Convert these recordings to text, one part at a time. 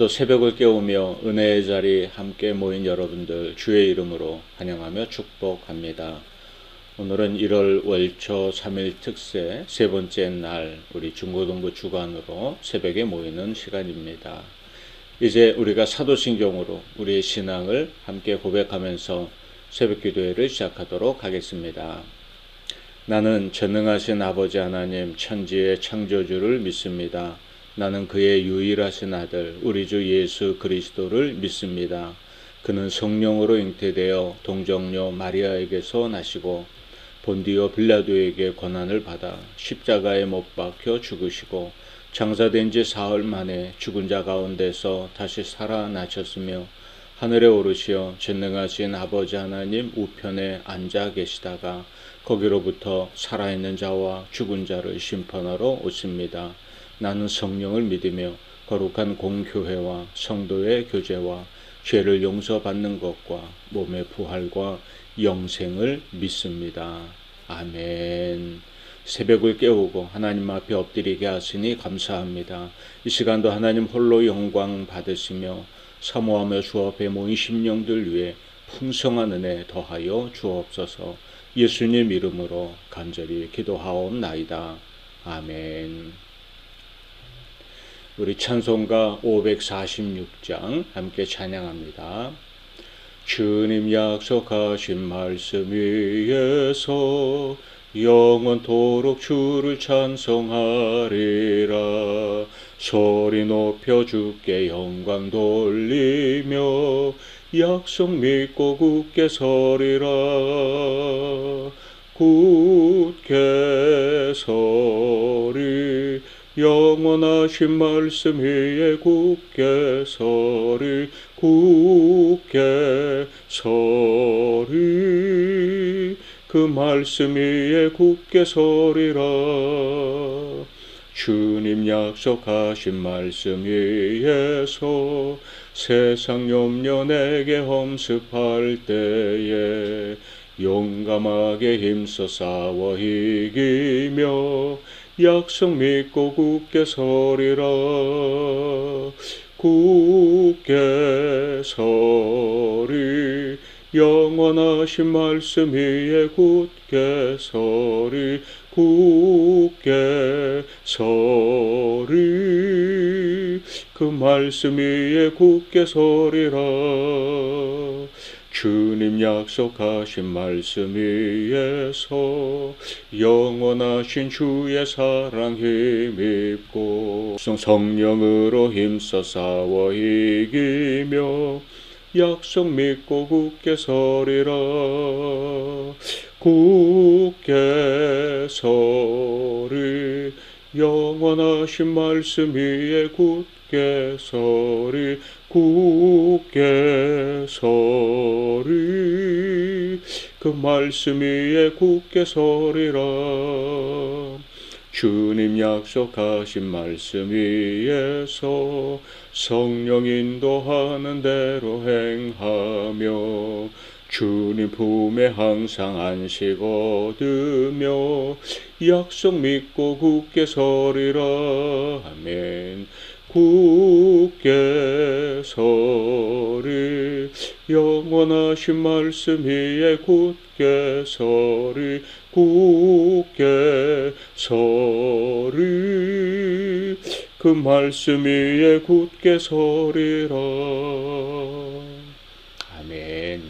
오늘도 새벽을 깨우며 은혜의 자리 함께 모인 여러분들 주의 이름으로 환영하며 축복합니다. 오늘은 1월 월초 3일 특세 세 번째 날 우리 중고등부 주간으로 새벽에 모이는 시간입니다. 이제 우리가 사도신경으로 우리의 신앙을 함께 고백하면서 새벽 기도회를 시작하도록 하겠습니다. 나는 전능하신 아버지 하나님 천지의 창조주를 믿습니다. 나는 그의 유일하신 아들 우리 주 예수 그리스도를 믿습니다. 그는 성령으로 잉태되어 동정녀 마리아에게서 나시고 본디오 빌라도에게 고난을 받아 십자가에 못 박혀 죽으시고 장사된 지 사흘 만에 죽은 자 가운데서 다시 살아나셨으며 하늘에 오르시어 전능하신 아버지 하나님 우편에 앉아 계시다가 거기로부터 살아있는 자와 죽은 자를 심판하러 오십니다. 나는 성령을 믿으며 거룩한 공교회와 성도의 교제와 죄를 용서받는 것과 몸의 부활과 영생을 믿습니다. 아멘. 새벽을 깨우고 하나님 앞에 엎드리게 하시니 감사합니다. 이 시간도 하나님 홀로 영광 받으시며 사모하며 주 앞에 모인 심령들 위해 풍성한 은혜 더하여 주옵소서. 예수님 이름으로 간절히 기도하옵나이다. 아멘. 우리 찬송가 546장 함께 찬양합니다. 주님 약속하신 말씀 위에서 영원토록 주를 찬송하리라. 소리 높여 주께 영광 돌리며 약속 믿고 굳게 서리라. 굳게 서리 영원하신 말씀 위에 굳게 서리. 굳게 서리 그 말씀 위에 굳게 서리라. 주님 약속하신 말씀 위에서 세상 염려 내게 험습할 때에 용감하게 힘써 싸워 이기며 약속 믿고 굳게 서리라. 굳게 서리 영원하신 말씀 위에 굳게 서리. 굳게 서리 그 말씀 위에 굳게 서리라. 주님 약속하신 말씀 위에서 영원하신 주의 사랑 힘입고 성령으로 힘써 싸워 이기며 약속 믿고 굳게 서리라. 굳게 서리 영원하신 말씀 위에 굳게 서리. 굳게 서리 그 말씀 위에 굳게 서리라. 주님 약속하신 말씀 위에서 성령 인도하는 대로 행하며 주님 품에 항상 안식 얻으며 약속 믿고 굳게 서리라. 아멘. 굳게 서리 영원하신 말씀 위에 굳게 서리. 굳게 서리 그 말씀 위에 굳게 서리라. 아멘.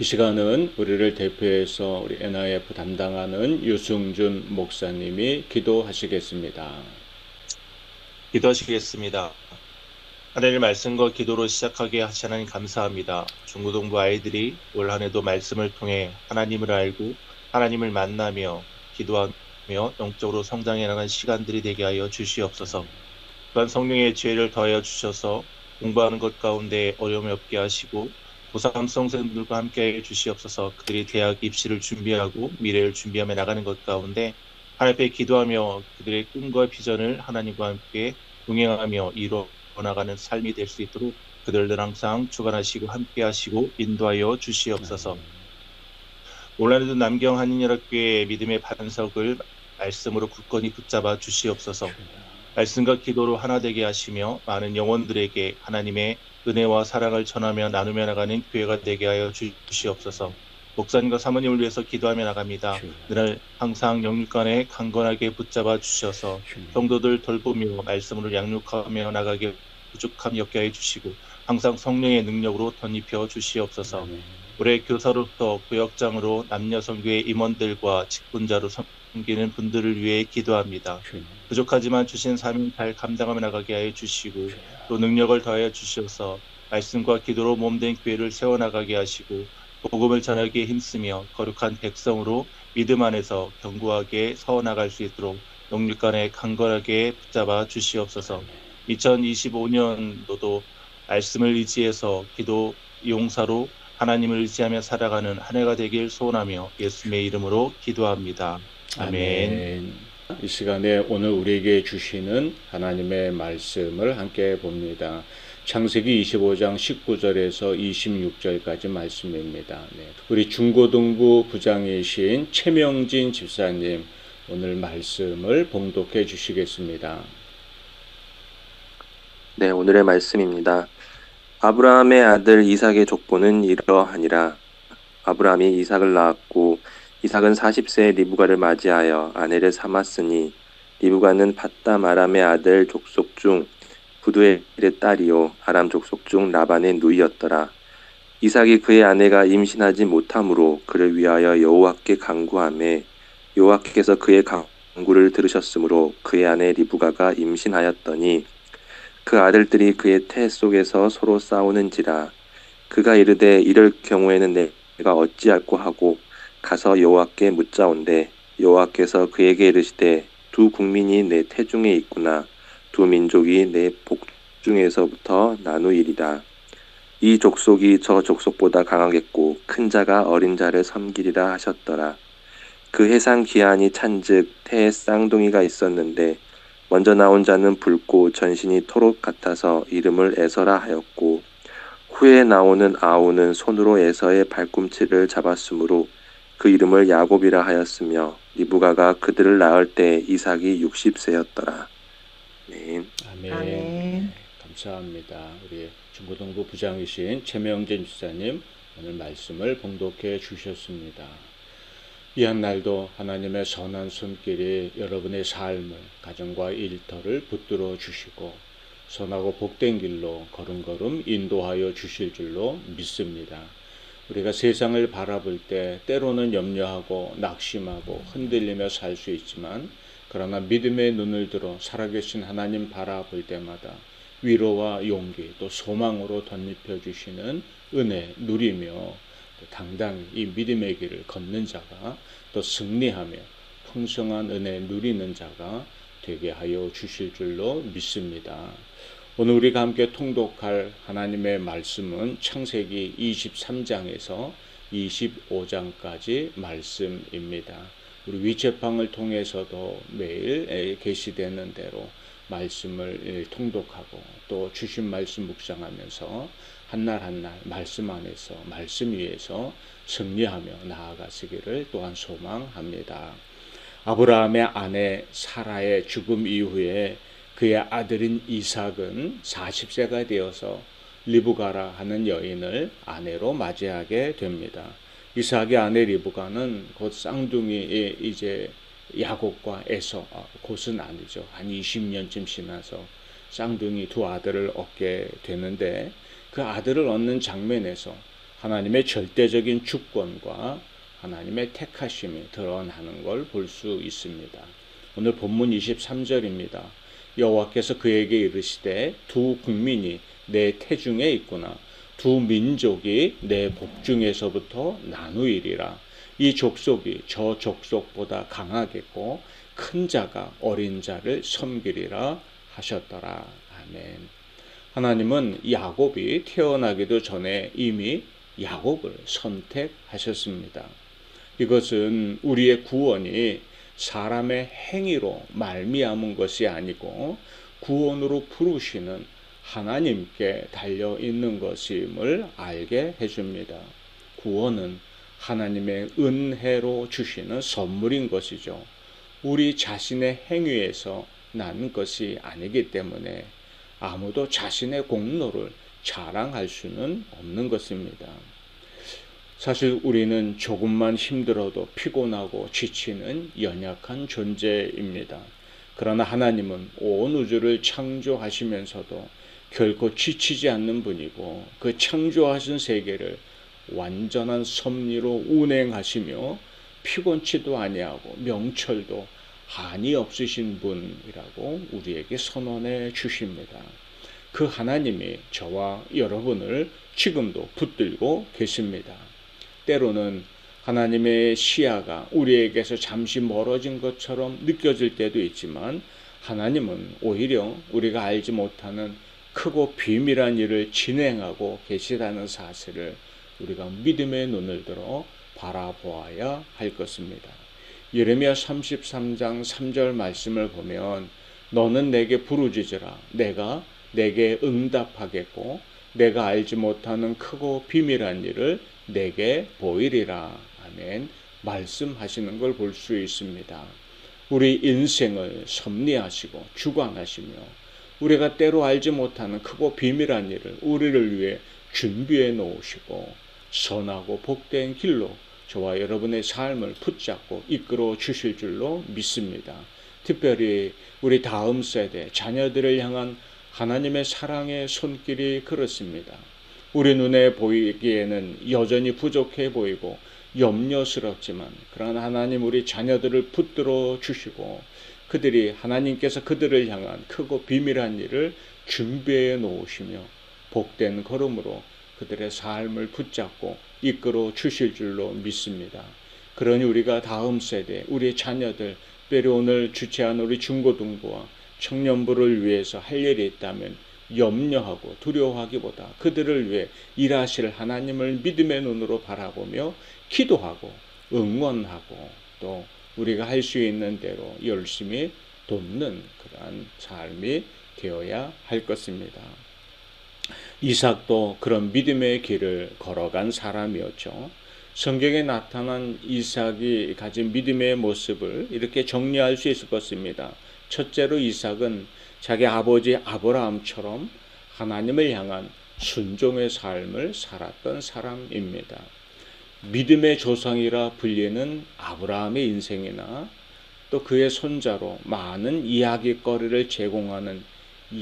이 시간은 우리를 대표해서 우리 NIF 담당하는 유승준 목사님이 기도하시겠습니다. 기도하시겠습니다. 하나님의 말씀과 기도로 시작하게 하시 하나님 감사합니다. 중고등부 아이들이 올 한해도 말씀을 통해 하나님을 알고 하나님을 만나며 기도하며 영적으로 성장해 나가는 시간들이 되게 하여 주시옵소서. 또한 성령의 지혜를 더하여 주셔서 공부하는 것 가운데 어려움이 없게 하시고 고3 수험생들과 함께 해 주시옵소서. 그들이 대학 입시를 준비하고 미래를 준비하며 나가는 것 가운데 하나님 앞에 기도하며 그들의 꿈과 비전을 하나님과 함께 동행하며 이루어 나가는 삶이 될 수 있도록 그들을 항상 주관하시고 함께 하시고 인도하여 주시옵소서. 올 한해도 남경 한인연합교회 믿음의 반석을 말씀으로 굳건히 붙잡아 주시옵소서. 말씀과 기도로 하나 되게 하시며 많은 영혼들에게 하나님의 은혜와 사랑을 전하며 나누며 나가는 교회가 되게 하여 주시옵소서. 목사님과 사모님을 위해서 기도하며 나갑니다. 주여, 늘 항상 영육간에 강건하게 붙잡아 주셔서 주님, 성도들 돌보며 말씀으로 양육하며 나가게 부족함 엮게 해 주시고 항상 성령의 능력으로 덧입혀 주시옵소서. 아멘. 올해 교사로부터 구역장으로 남녀 선교회 임원들과 직분자로 섬기는 분들을 위해 기도합니다. 주님, 부족하지만 주신 사명 잘 감당하며 나가게 하여 주시고 주여, 또 능력을 더하여 주셔서 말씀과 기도로 몸된 교회를 세워나가게 하시고 복음을 전하기에 힘쓰며 거룩한 백성으로 믿음 안에서 견고하게 서나갈 수 있도록 영육간에 강건하게 붙잡아 주시옵소서. 2025년도도 말씀을 의지해서 기도 용사로 하나님을 의지하며 살아가는 한 해가 되길 소원하며 예수님의 이름으로 기도합니다. 아멘. 아멘. 이 시간에 오늘 우리에게 주시는 하나님의 말씀을 함께 봅니다. 창세기 25장 19절에서 26절까지 말씀입니다. 네. 우리 중고등부 부장이신 최명진 집사님 오늘 말씀을 봉독해 주시겠습니다. 네, 오늘의 말씀입니다. 아브라함의 아들 이삭의 족보는 이러하니라. 아브라함이 이삭을 낳았고 이삭은 40세에 리브가를 맞이하여 아내를 삼았으니 리브가는 밧담 아람의 아들 족속 중 부두엘의 딸이요 아람 족속 중 라반의 누이였더라. 이삭이 그의 아내가 임신하지 못함으로 그를 위하여 여호와께 간구하매 여호와께서 그의 간구를 들으셨으므로 그의 아내 리브가가 임신하였더니 그 아들들이 그의 태 속에서 서로 싸우는지라. 그가 이르되 이럴 경우에는 내가 어찌할꼬 하고 가서 여호와께 묻자온대 여호와께서 그에게 이르시되 두 국민이 내 태중에 있구나. 두 민족이 내 복중에서부터 나누이리라. 이 족속이 저 족속보다 강하겠고 큰 자가 어린 자를 섬기리라 하셨더라. 그 해상 기한이 찬즉 태에 쌍둥이가 있었는데 먼저 나온 자는 붉고 전신이 토록 같아서 이름을 에서라 하였고 후에 나오는 아우는 손으로 에서의 발꿈치를 잡았으므로 그 이름을 야곱이라 하였으며 리브가가 그들을 낳을 때 이삭이 60세였더라. 아멘. 아멘. 아멘. 네, 감사합니다. 우리 중고등부 부장이신 최명진 집사님 오늘 말씀을 봉독해 주셨습니다. 이 한 날도 하나님의 선한 손길이 여러분의 삶을, 가정과 일터를 붙들어 주시고 선하고 복된 길로 걸음걸음 인도하여 주실 줄로 믿습니다. 우리가 세상을 바라볼 때 때로는 염려하고 낙심하고 흔들리며 살 수 있지만 그러나 믿음의 눈을 들어 살아계신 하나님 바라볼 때마다 위로와 용기 또 소망으로 덧입혀 주시는 은혜 누리며 당당히 이 믿음의 길을 걷는 자가 또 승리하며 풍성한 은혜 누리는 자가 되게 하여 주실 줄로 믿습니다. 오늘 우리가 함께 통독할 하나님의 말씀은 창세기 23장에서 25장까지 말씀입니다. 우리 위챗방을 통해서도 매일 게시되는 대로 말씀을 통독하고 또 주신 말씀 묵상하면서 한날 한날 말씀 안에서 말씀 위에서 승리하며 나아가시기를 또한 소망합니다. 아브라함의 아내 사라의 죽음 이후에 그의 아들인 이삭은 40세가 되어서 리브가라 하는 여인을 아내로 맞이하게 됩니다. 이삭의 아내 리브가는 곧 쌍둥이의 이제 야곱과 에서, 곧은 아니죠. 한 20년쯤 지나서 쌍둥이 두 아들을 얻게 되는데 그 아들을 얻는 장면에서 하나님의 절대적인 주권과 하나님의 택하심이 드러나는 걸 볼 수 있습니다. 오늘 본문 23절입니다. 여호와께서 그에게 이르시되 두 국민이 내 태중에 있구나. 두 민족이 내 복중에서부터 나누이리라. 이 족속이 저 족속보다 강하겠고 큰 자가 어린 자를 섬기리라 하셨더라. 아멘. 하나님은 야곱이 태어나기도 전에 이미 야곱을 선택하셨습니다. 이것은 우리의 구원이 사람의 행위로 말미암은 것이 아니고 구원으로 부르시는 하나님께 달려 있는 것임을 알게 해줍니다. 구원은 하나님의 은혜로 주시는 선물인 것이죠. 우리 자신의 행위에서 난 것이 아니기 때문에 아무도 자신의 공로를 자랑할 수는 없는 것입니다. 사실 우리는 조금만 힘들어도 피곤하고 지치는 연약한 존재입니다. 그러나 하나님은 온 우주를 창조하시면서도 결코 지치지 않는 분이고 그 창조하신 세계를 완전한 섭리로 운행하시며 피곤치도 아니하고 명철도 한이 없으신 분이라고 우리에게 선언해 주십니다. 그 하나님이 저와 여러분을 지금도 붙들고 계십니다. 때로는 하나님의 시야가 우리에게서 잠시 멀어진 것처럼 느껴질 때도 있지만 하나님은 오히려 우리가 알지 못하는 크고 비밀한 일을 진행하고 계시다는 사실을 우리가 믿음의 눈을 들어 바라보아야 할 것입니다. 예레미야 33장 3절 말씀을 보면 너는 내게 부르짖으라 내가 내게 응답하겠고 내가 알지 못하는 크고 비밀한 일을 내게 보이리라. 아멘. 말씀하시는 걸 볼 수 있습니다. 우리 인생을 섭리하시고 주관하시며 우리가 때로 알지 못하는 크고 비밀한 일을 우리를 위해 준비해 놓으시고 선하고 복된 길로 저와 여러분의 삶을 붙잡고 이끌어 주실 줄로 믿습니다. 특별히 우리 다음 세대 자녀들을 향한 하나님의 사랑의 손길이 그렇습니다. 우리 눈에 보이기에는 여전히 부족해 보이고 염려스럽지만 그러나 하나님 우리 자녀들을 붙들어 주시고 그들이 하나님께서 그들을 향한 크고 비밀한 일을 준비해 놓으시며 복된 걸음으로 그들의 삶을 붙잡고 이끌어 주실 줄로 믿습니다. 그러니 우리가 다음 세대 우리 자녀들 특별히 오늘 주최한 우리 중고등부와 청년부를 위해서 할 일이 있다면 염려하고 두려워하기보다 그들을 위해 일하실 하나님을 믿음의 눈으로 바라보며 기도하고 응원하고 또 우리가 할 수 있는 대로 열심히 돕는 그러한 삶이 되어야 할 것입니다. 이삭도 그런 믿음의 길을 걸어간 사람이었죠. 성경에 나타난 이삭이 가진 믿음의 모습을 이렇게 정리할 수 있을 것입니다. 첫째로 이삭은 자기 아버지 아브라함처럼 하나님을 향한 순종의 삶을 살았던 사람입니다. 믿음의 조상이라 불리는 아브라함의 인생이나 또 그의 손자로 많은 이야기거리를 제공하는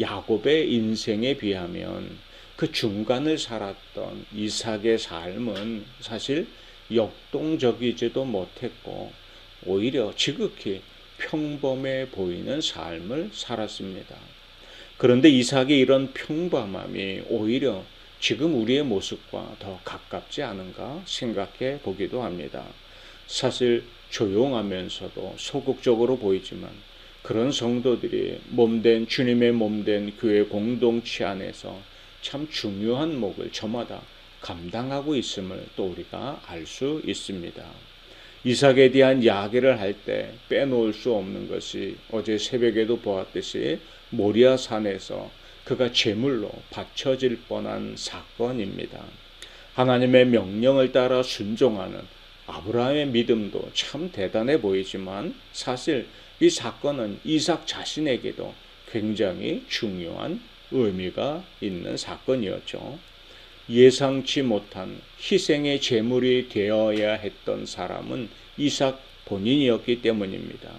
야곱의 인생에 비하면 그 중간을 살았던 이삭의 삶은 사실 역동적이지도 못했고 오히려 지극히 평범해 보이는 삶을 살았습니다. 그런데 이삭의 이런 평범함이 오히려 지금 우리의 모습과 더 가깝지 않은가 생각해 보기도 합니다. 사실 조용하면서도 소극적으로 보이지만 그런 성도들이 몸된 주님의 몸된 교회 공동체 안에서 참 중요한 몫을 저마다 감당하고 있음을 또 우리가 알 수 있습니다. 이삭에 대한 이야기를 할 때 빼놓을 수 없는 것이 어제 새벽에도 보았듯이 모리아 산에서 그가 제물로 바쳐질 뻔한 사건입니다. 하나님의 명령을 따라 순종하는 아브라함의 믿음도 참 대단해 보이지만 사실 이 사건은 이삭 자신에게도 굉장히 중요한 의미가 있는 사건이었죠. 예상치 못한 희생의 제물이 되어야 했던 사람은 이삭 본인이었기 때문입니다.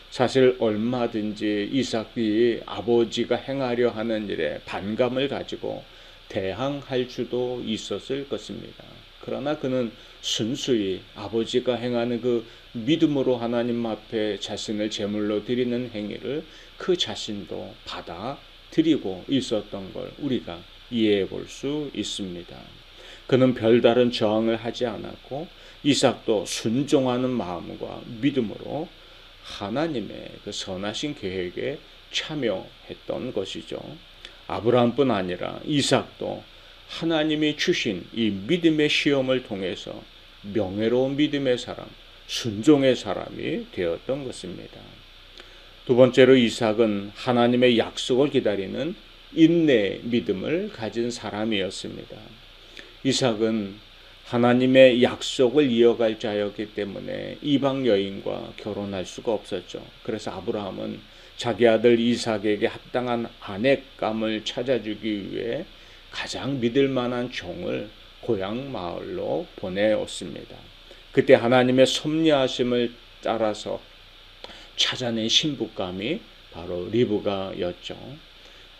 사실 얼마든지 이삭이 아버지가 행하려 하는 일에 반감을 가지고 대항할 수도 있었을 것입니다. 그러나 그는 순수히 아버지가 행하는 그 믿음으로 하나님 앞에 자신을 제물로 드리는 행위를 그 자신도 받아들이고 있었던 걸 우리가 이해해 볼 수 있습니다. 그는 별다른 저항을 하지 않았고 이삭도 순종하는 마음과 믿음으로 하나님의 그 선하신 계획에 참여했던 것이죠. 아브라함뿐 아니라 이삭도 하나님이 주신 이 믿음의 시험을 통해서 명예로운 믿음의 사람, 순종의 사람이 되었던 것입니다. 두 번째로 이삭은 하나님의 약속을 기다리는 인내의 믿음을 가진 사람이었습니다. 이삭은 하나님의 약속을 이어갈 자였기 때문에 이방 여인과 결혼할 수가 없었죠. 그래서 아브라함은 자기 아들 이삭에게 합당한 아내감을 찾아주기 위해 가장 믿을 만한 종을 고향 마을로 보내었습니다. 그때 하나님의 섭리하심을 따라서 찾아낸 신부감이 바로 리브가였죠.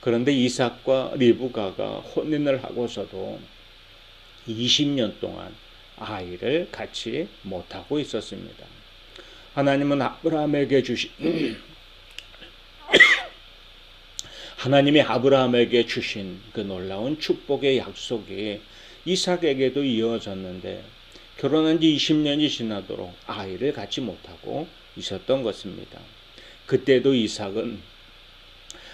그런데 이삭과 리브가가 혼인을 하고서도 20년 동안 아이를 갖지 못하고 있었습니다. 하나님은 하나님이 아브라함에게 주신 그 놀라운 축복의 약속이 이삭에게도 이어졌는데 결혼한 지 20년이 지나도록 아이를 갖지 못하고 있었던 것입니다. 그때도 이삭은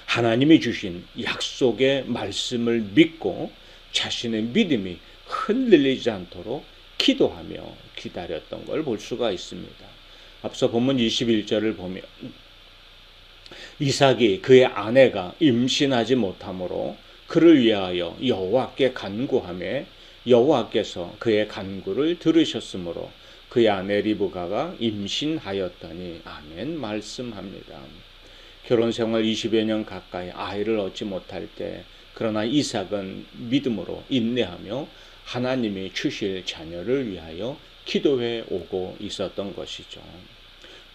하나님이 주신 약속의 말씀을 믿고 자신의 믿음이 흔들리지 않도록 기도하며 기다렸던 걸 볼 수가 있습니다. 앞서 본문 21절을 보면 이삭이 그의 아내가 임신하지 못하므로 그를 위하여 여호와께 간구하며 여호와께서 그의 간구를 들으셨으므로 그의 아내 리브가가 임신하였더니 아멘 말씀합니다. 결혼 생활 20여 년 가까이 아이를 얻지 못할 때 그러나 이삭은 믿음으로 인내하며 하나님이 주실 자녀를 위하여 기도해 오고 있었던 것이죠.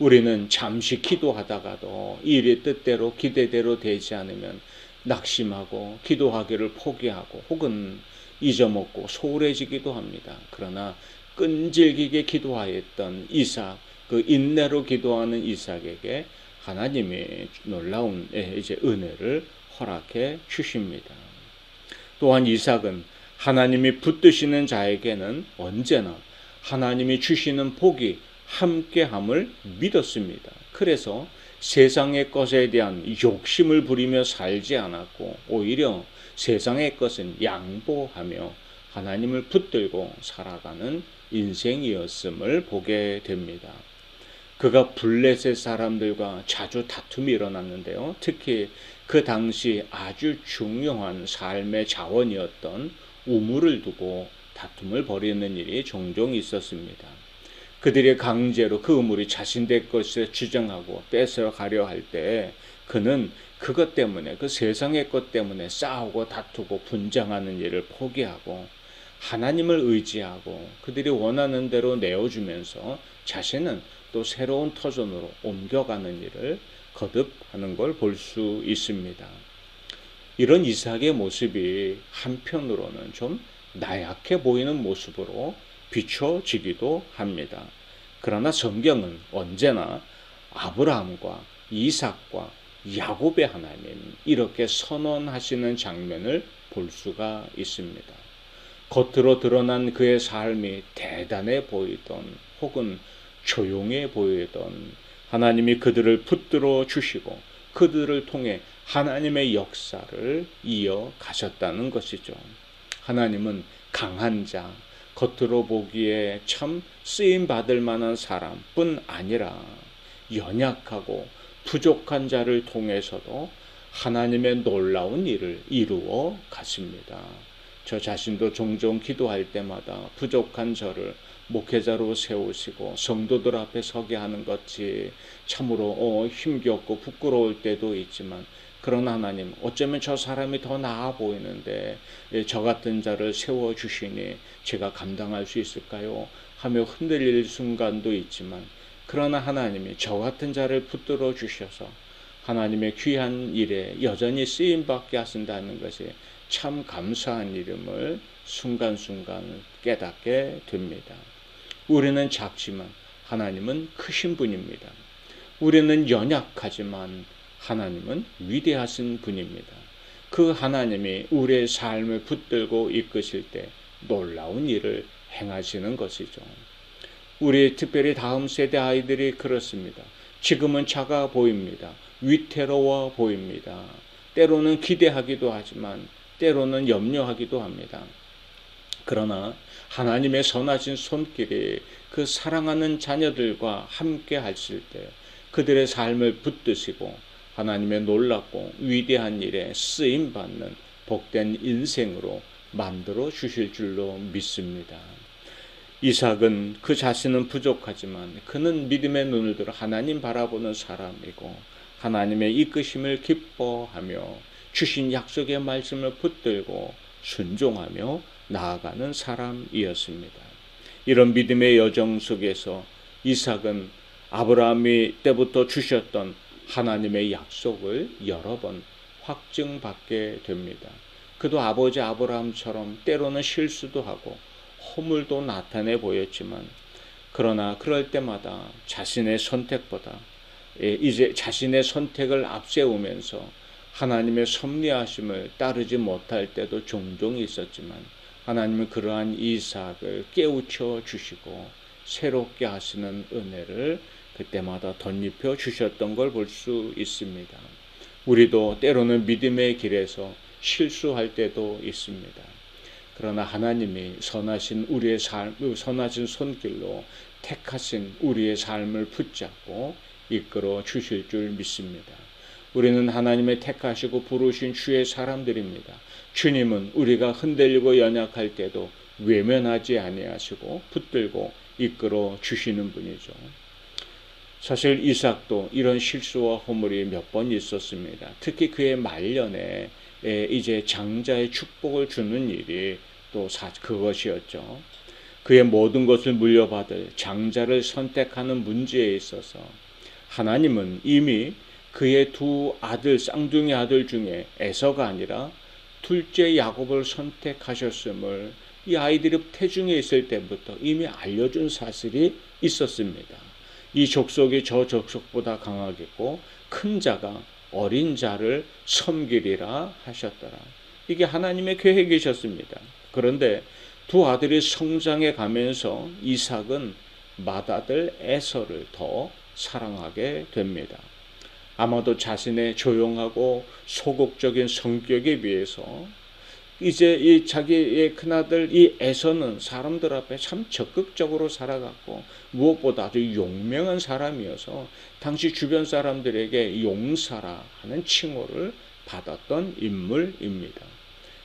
우리는 잠시 기도하다가도 일이 뜻대로 기대대로 되지 않으면 낙심하고 기도하기를 포기하고 혹은 잊어먹고 소홀해지기도 합니다. 그러나 끈질기게 기도하였던 이삭, 그 인내로 기도하는 이삭에게 하나님의 놀라운 은혜를 허락해 주십니다. 또한 이삭은 하나님이 붙드시는 자에게는 언제나 하나님이 주시는 복이 함께함을 믿었습니다. 그래서 세상의 것에 대한 욕심을 부리며 살지 않았고 오히려 세상의 것은 양보하며 하나님을 붙들고 살아가는 인생이었음을 보게 됩니다. 그가 블레셋 사람들과 자주 다툼이 일어났는데요. 특히 그 당시 아주 중요한 삶의 자원이었던 우물을 두고 다툼을 벌이는 일이 종종 있었습니다. 그들이 강제로 그 우물이 자신들 것을 주장하고 뺏어가려 할 때 그는 그것 때문에 그 세상의 것 때문에 싸우고 다투고 분쟁하는 일을 포기하고 하나님을 의지하고 그들이 원하는 대로 내어주면서 자신은 또 새로운 터전으로 옮겨가는 일을 거듭하는 걸 볼 수 있습니다. 이런 이삭의 모습이 한편으로는 좀 나약해 보이는 모습으로 비춰지기도 합니다. 그러나 성경은 언제나 아브라함과 이삭과 야곱의 하나님 이렇게 선언하시는 장면을 볼 수가 있습니다. 겉으로 드러난 그의 삶이 대단해 보이던 혹은 조용해 보이던 하나님이 그들을 붙들어 주시고 그들을 통해 하나님의 역사를 이어가셨다는 것이죠. 하나님은 강한 자, 겉으로 보기에 참 쓰임받을 만한 사람뿐 아니라 연약하고 부족한 자를 통해서도 하나님의 놀라운 일을 이루어 가십니다. 저 자신도 종종 기도할 때마다 부족한 저를 목회자로 세우시고 성도들 앞에 서게 하는 것이 참으로 힘겹고 부끄러울 때도 있지만 그러나 하나님 어쩌면 저 사람이 더 나아 보이는데 저 같은 자를 세워주시니 제가 감당할 수 있을까요? 하며 흔들릴 순간도 있지만 그러나 하나님이 저 같은 자를 붙들어 주셔서 하나님의 귀한 일에 여전히 쓰임받게 하신다는 것이 참 감사한 일임을 순간순간 깨닫게 됩니다. 우리는 작지만 하나님은 크신 분입니다. 우리는 연약하지만 하나님은 위대하신 분입니다. 그 하나님이 우리의 삶을 붙들고 이끄실 때 놀라운 일을 행하시는 것이죠. 우리 특별히 다음 세대 아이들이 그렇습니다. 지금은 작아 보입니다. 위태로워 보입니다. 때로는 기대하기도 하지만 때로는 염려하기도 합니다. 그러나 하나님의 선하신 손길이 그 사랑하는 자녀들과 함께 하실 때 그들의 삶을 붙드시고 하나님의 놀랍고 위대한 일에 쓰임받는 복된 인생으로 만들어 주실 줄로 믿습니다. 이삭은 그 자신은 부족하지만 그는 믿음의 눈을 들어 하나님 바라보는 사람이고 하나님의 이끄심을 기뻐하며 주신 약속의 말씀을 붙들고 순종하며 나아가는 사람이었습니다. 이런 믿음의 여정 속에서 이삭은 아브라함이 때부터 주셨던 하나님의 약속을 여러 번 확증받게 됩니다. 그도 아버지 아브라함처럼 때로는 실수도 하고 허물도 나타내 보였지만, 그러나 그럴 때마다 자신의 선택보다 이제 자신의 선택을 앞세우면서 하나님의 섭리하심을 따르지 못할 때도 종종 있었지만, 하나님은 그러한 이삭을 깨우쳐 주시고 새롭게 하시는 은혜를 그때마다 덧입혀 주셨던 걸 볼 수 있습니다. 우리도 때로는 믿음의 길에서 실수할 때도 있습니다. 그러나 하나님이 선하신 우리의 선하신 손길로 택하신 우리의 삶을 붙잡고 이끌어 주실 줄 믿습니다. 우리는 하나님의 택하시고 부르신 주의 사람들입니다. 주님은 우리가 흔들리고 연약할 때도 외면하지 아니하시고 붙들고 이끌어 주시는 분이죠. 사실 이삭도 이런 실수와 허물이 몇 번 있었습니다. 특히 그의 말년에 이제 장자의 축복을 주는 일이 또 그것이었죠. 그의 모든 것을 물려받을 장자를 선택하는 문제에 있어서 하나님은 이미 그의 두 아들, 쌍둥이 아들 중에 에서가 아니라 둘째 야곱을 선택하셨음을 이 아이들이 태중에 있을 때부터 이미 알려준 사실이 있었습니다. 이 족속이 저 족속보다 강하겠고 큰 자가 어린 자를 섬기리라 하셨더라. 이게 하나님의 계획이셨습니다. 그런데 두 아들이 성장해 가면서 이삭은 맏아들 에서를 더 사랑하게 됩니다. 아마도 자신의 조용하고 소극적인 성격에 비해서 이제 이 자기의 큰아들 이 에서는 사람들 앞에 참 적극적으로 살아갔고 무엇보다 아주 용맹한 사람이어서 당시 주변 사람들에게 용사라 하는 칭호를 받았던 인물입니다.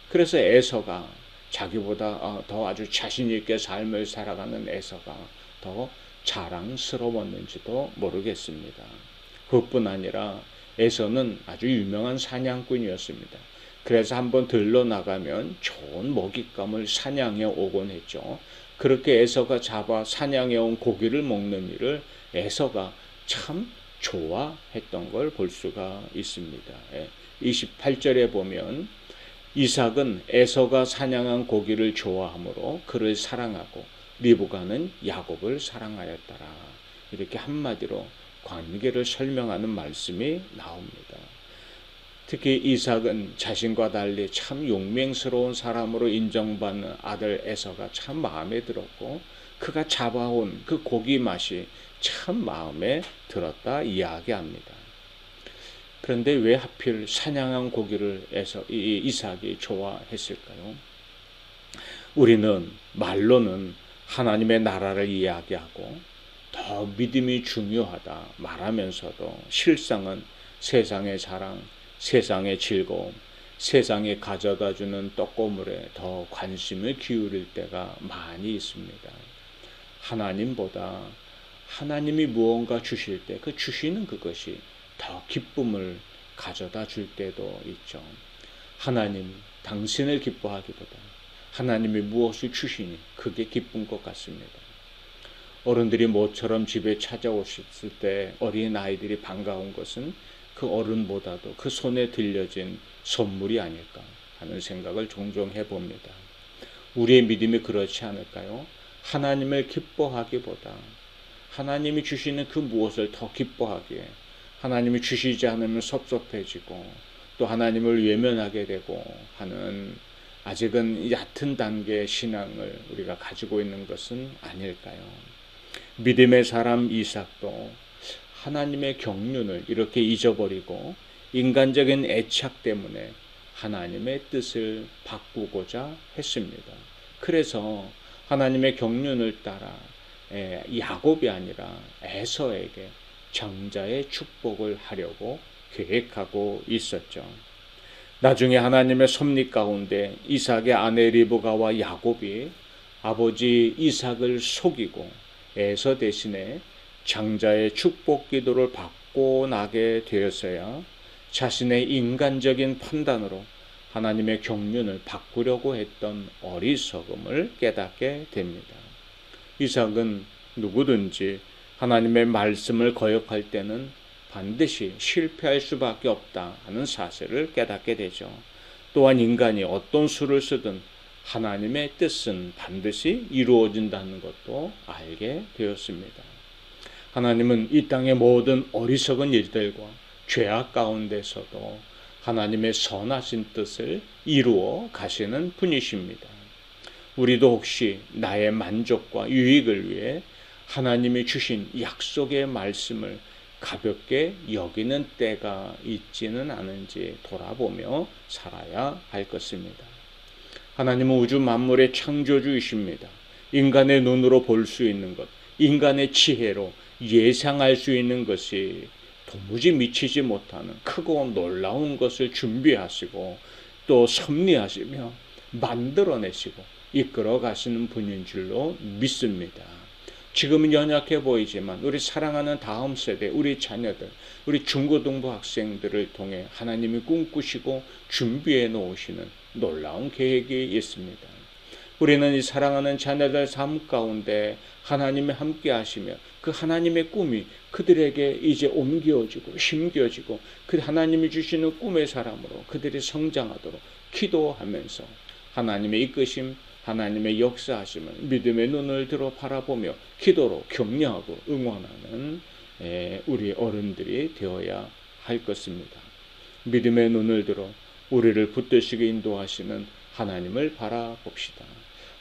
그래서 에서가 자기보다 더 아주 자신 있게 삶을 살아가는 에서가 더 자랑스러웠는지도 모르겠습니다. 그것뿐 아니라 에서는 아주 유명한 사냥꾼이었습니다. 그래서 한번 들러 나가면 좋은 먹잇감을 사냥해 오곤 했죠. 그렇게 에서가 잡아 사냥해 온 고기를 먹는 일을 에서가 참 좋아했던 걸 볼 수가 있습니다. 28절에 보면 이삭은 에서가 사냥한 고기를 좋아하므로 그를 사랑하고 리브가는 야곱을 사랑하였더라. 이렇게 한마디로 관계를 설명하는 말씀이 나옵니다. 특히 이삭은 자신과 달리 참 용맹스러운 사람으로 인정받는 아들 에서가 참 마음에 들었고 그가 잡아온 그 고기 맛이 참 마음에 들었다 이야기합니다. 그런데 왜 하필 사냥한 고기를 이삭이 좋아했을까요? 우리는 말로는 하나님의 나라를 이야기하고 더 믿음이 중요하다 말하면서도 실상은 세상의 자랑, 세상의 즐거움, 세상에 가져다주는 떡고물에 더 관심을 기울일 때가 많이 있습니다. 하나님보다 하나님이 무언가 주실 때 그 주시는 그것이 더 기쁨을 가져다 줄 때도 있죠. 하나님 당신을 기뻐하기보다 하나님이 무엇을 주시니 그게 기쁜 것 같습니다. 어른들이 모처럼 집에 찾아오셨을 때 어린 아이들이 반가운 것은 그 어른보다도 그 손에 들려진 선물이 아닐까 하는 생각을 종종 해봅니다. 우리의 믿음이 그렇지 않을까요? 하나님을 기뻐하기보다 하나님이 주시는 그 무엇을 더 기뻐하기에 하나님이 주시지 않으면 섭섭해지고 또 하나님을 외면하게 되고 하는 아직은 얕은 단계의 신앙을 우리가 가지고 있는 것은 아닐까요? 믿음의 사람 이삭도 하나님의 경륜을 이렇게 잊어버리고 인간적인 애착 때문에 하나님의 뜻을 바꾸고자 했습니다. 그래서 하나님의 경륜을 따라 야곱이 아니라 에서에게 장자의 축복을 하려고 계획하고 있었죠. 나중에 하나님의 섭리 가운데 이삭의 아내 리브가와 야곱이 아버지 이삭을 속이고 에서 대신에 장자의 축복 기도를 바꿔나게 되었어야 자신의 인간적인 판단으로 하나님의 경륜을 바꾸려고 했던 어리석음을 깨닫게 됩니다. 이삭은 누구든지 하나님의 말씀을 거역할 때는 반드시 실패할 수밖에 없다 하는 사실을 깨닫게 되죠. 또한 인간이 어떤 수를 쓰든 하나님의 뜻은 반드시 이루어진다는 것도 알게 되었습니다. 하나님은 이 땅의 모든 어리석은 일들과 죄악 가운데서도 하나님의 선하신 뜻을 이루어 가시는 분이십니다. 우리도 혹시 나의 만족과 유익을 위해 하나님이 주신 약속의 말씀을 가볍게 여기는 때가 있지는 않은지 돌아보며 살아야 할 것입니다. 하나님은 우주 만물의 창조주이십니다. 인간의 눈으로 볼 수 있는 것, 인간의 지혜로 예상할 수 있는 것이 도무지 미치지 못하는 크고 놀라운 것을 준비하시고 또 섭리하시며 만들어내시고 이끌어 가시는 분인 줄로 믿습니다. 지금은 연약해 보이지만 우리 사랑하는 다음 세대, 우리 자녀들, 우리 중고등부 학생들을 통해 하나님이 꿈꾸시고 준비해 놓으시는 놀라운 계획이 있습니다. 우리는 이 사랑하는 자녀들 삶 가운데 하나님이 함께 하시며 그 하나님의 꿈이 그들에게 이제 옮겨지고 심겨지고 그 하나님이 주시는 꿈의 사람으로 그들이 성장하도록 기도하면서 하나님의 이끄심, 하나님의 역사하심을 믿음의 눈을 들어 바라보며 기도로 격려하고 응원하는 우리 어른들이 되어야 할 것입니다. 믿음의 눈을 들어 우리를 붙드시게 인도하시는 하나님을 바라봅시다.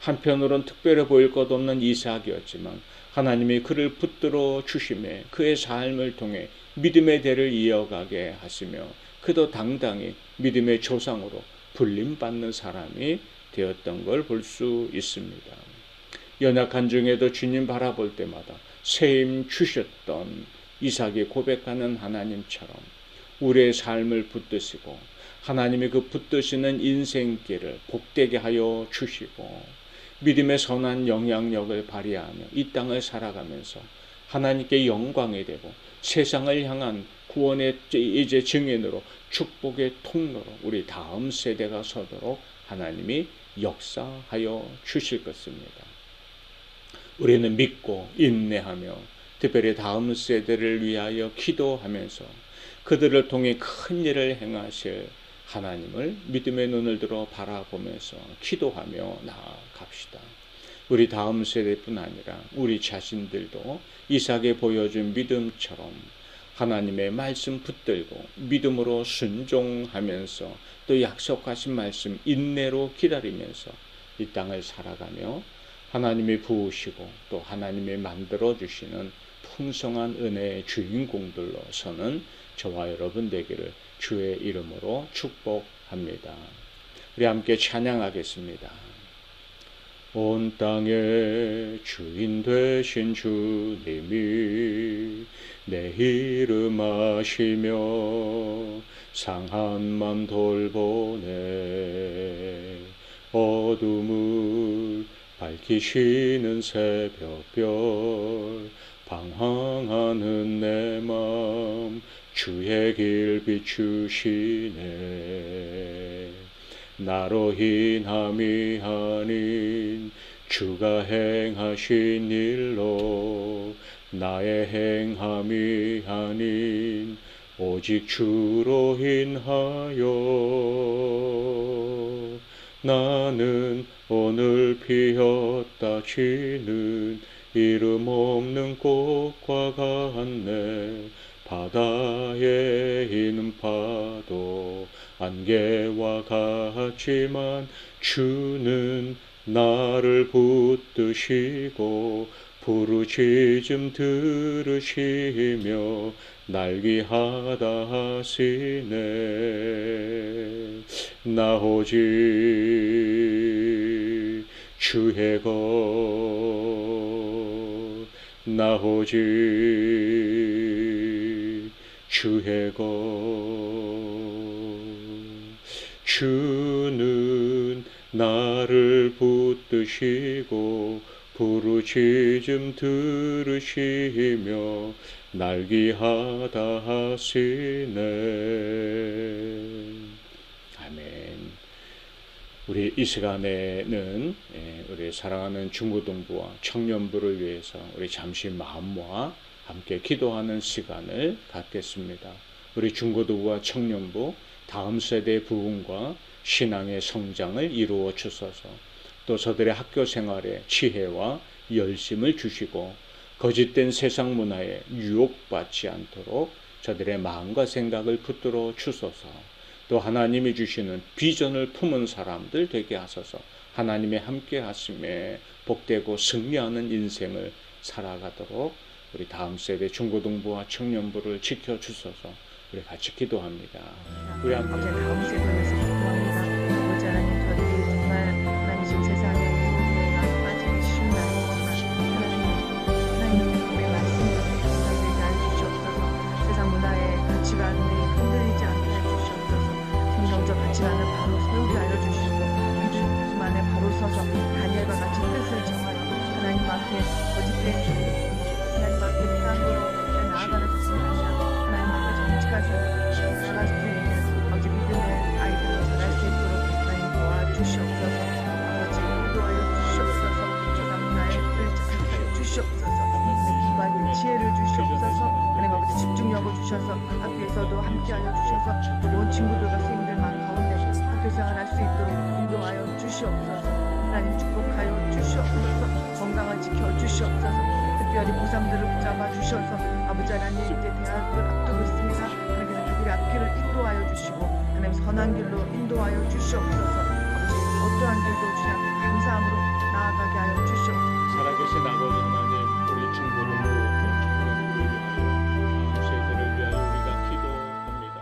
한편으론 특별해 보일 것 없는 이삭이었지만 하나님이 그를 붙들어 주심에 그의 삶을 통해 믿음의 대를 이어가게 하시며 그도 당당히 믿음의 조상으로 불림받는 사람이 되었던 걸 볼 수 있습니다. 연약한 중에도 주님 바라볼 때마다 새 힘 주셨던 이삭이 고백하는 하나님처럼 우리의 삶을 붙드시고 하나님이 그 붙드시는 인생길을 복되게 하여 주시고 믿음의 선한 영향력을 발휘하며 이 땅을 살아가면서 하나님께 영광이 되고 세상을 향한 구원의 이제 증인으로 축복의 통로로 우리 다음 세대가 서도록 하나님이 역사하여 주실 것입니다. 우리는 믿고 인내하며 특별히 다음 세대를 위하여 기도하면서 그들을 통해 큰 일을 행하실 하나님을 믿음의 눈을 들어 바라보면서 기도하며 나아갑시다. 우리 다음 세대뿐 아니라 우리 자신들도 이삭이 보여준 믿음처럼 하나님의 말씀 붙들고 믿음으로 순종하면서 또 약속하신 말씀 인내로 기다리면서 이 땅을 살아가며 하나님이 부으시고 또 하나님이 만들어주시는 풍성한 은혜의 주인공들로 서는 저와 여러분 되기를 주의 이름으로 축복합니다. 우리 함께 찬양하겠습니다. 온 땅의 주인 되신 주님이 내 이름 아시며 상한 맘 돌보네. 어둠을 밝히시는 새벽별 방황하는 내 맘 주의 길 비추시네. 나로 인함이 아닌 주가 행하신 일로 나의 행함이 아닌 오직 주로 인하여 나는 오늘 피었다 지는 이름 없는 꽃과 같네. 바다에 있는 파도 안개와 같지만 주는 나를 붙드시고 부르짖음 들으시며 날귀하다 하시네. 나 오직 주의 것, 나 오직 주의 것. 주는 나를 붙드시고 부르짖음 들으시며 날귀하다 하시네. 아멘. 우리 이 시간에는 우리 사랑하는 중고등부와 청년부를 위해서 우리 잠시 마음과 함께 기도하는 시간을 갖겠습니다. 우리 중고등부와 청년부 다음 세대의 부흥과 신앙의 성장을 이루어 주소서. 또 저들의 학교 생활에 지혜와 열심을 주시고 거짓된 세상 문화에 유혹받지 않도록 저들의 마음과 생각을 붙들어 주소서. 또 하나님이 주시는 비전을 품은 사람들 되게 하소서. 하나님의 함께 하심에 복되고 승리하는 인생을 살아가도록 우리 다음 세대 중고등부와 청년부를 지켜주소서. 우리 같이 기도합니다. 우리 함께 다음 세대에서 기도합니다. 아버지 하나님, 저들이 정말 하나님 지금 세상에 유혹에 빠지기 쉬운 나이지만 하나님의 법의 말씀을 감사되게 하여 주시옵소서. 세상 문화의 가치관에 흔들리지 않게 하여 주시옵소서. 성경적 가치관을 바로 세우게 하여 주시고 믿음만에 바로 서서 다니엘과 같이 뜻을 정하여 하나님 앞에 거짓된 하나님 앞에 땅으로 나아가는 것이 아니라 하나님 앞에 정직하게 살아갈 수 있는 아버지 믿음의 아이들을 자랄 수 있도록 하나님 도와주시옵소서. 아버지 인도하여 주시옵소서. 세상 문화에 끌지 주시옵소서. 기관의 지혜를 주시옵소서. 하나님 아버지 집중력을 주셔서 학교에서도 함께하여 주셔서 온 친구들과 선생님들만 가운데 학교 생활할 수 있도록 인도하여 주시옵소서. 하나님 축복하여 주시옵소서. 건강을 지켜 주시옵소서. 특별히 고3들을 붙잡아 주셔서 아버지 하나님 이제 대학을 앞두고 있습니다. 하나님 그들의 앞길을 인도하여 주시고 하나님 선한 길로 인도하여 주시옵소서. 아버지 어떠한 길도 주님 앞에 감사함으로 나아가게 하여 주시옵소서. 살아계신 아버지 하나님, 우리 중고등부 세대를 위하여 우리가 기도합니다.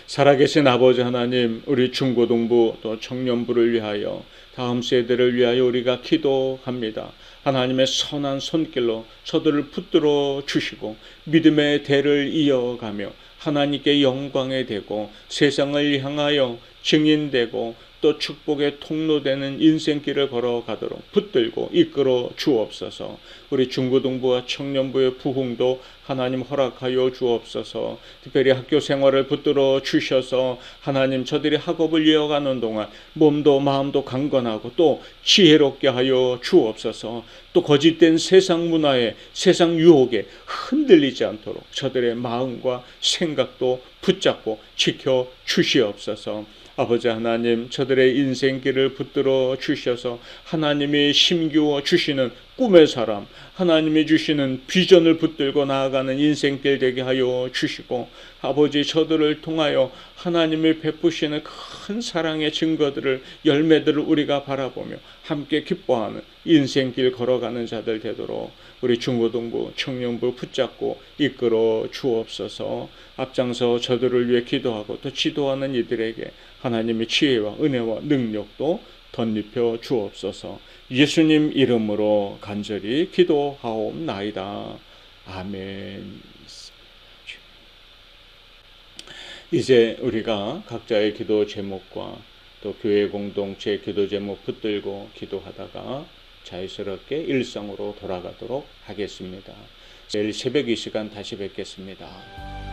살아계신 아버지 하나님, 우리 중고등부 또 청년부를 위하여 다음 세대를 위하여 우리가 기도합니다. 하나님의 선한 손길로 저들을 붙들어 주시고 믿음의 대를 이어가며 하나님께 영광이 되고 세상을 향하여 증인되고 또 축복의 통로되는 인생길을 걸어가도록 붙들고 이끌어 주옵소서. 우리 중고등부와 청년부의 부흥도 하나님 허락하여 주옵소서. 특별히 학교 생활을 붙들어 주셔서 하나님 저들이 학업을 이어가는 동안 몸도 마음도 강건하고 또 지혜롭게 하여 주옵소서. 또 거짓된 세상 문화에 세상 유혹에 흔들리지 않도록 저들의 마음과 생각도 붙잡고 지켜 주시옵소서. 아버지 하나님, 저들의 인생길을 붙들어 주셔서 하나님이 심기워 주시는 꿈의 사람, 하나님이 주시는 비전을 붙들고 나아가는 인생길 되게 하여 주시고 아버지 저들을 통하여 하나님이 베푸시는 큰 사랑의 증거들을 열매들을 우리가 바라보며 함께 기뻐하는 인생길 걸어가는 자들 되도록 우리 중고등부, 청년부 붙잡고 이끌어 주옵소서. 앞장서 저들을 위해 기도하고 또 지도하는 이들에게 하나님의 지혜와 은혜와 능력도 덧입혀 주옵소서. 예수님 이름으로 간절히 기도하옵나이다. 아멘. 이제 우리가 각자의 기도 제목과 또 교회 공동체 기도 제목 붙들고 기도하다가 자유스럽게 일상으로 돌아가도록 하겠습니다. 내일 새벽 이 시간 다시 뵙겠습니다.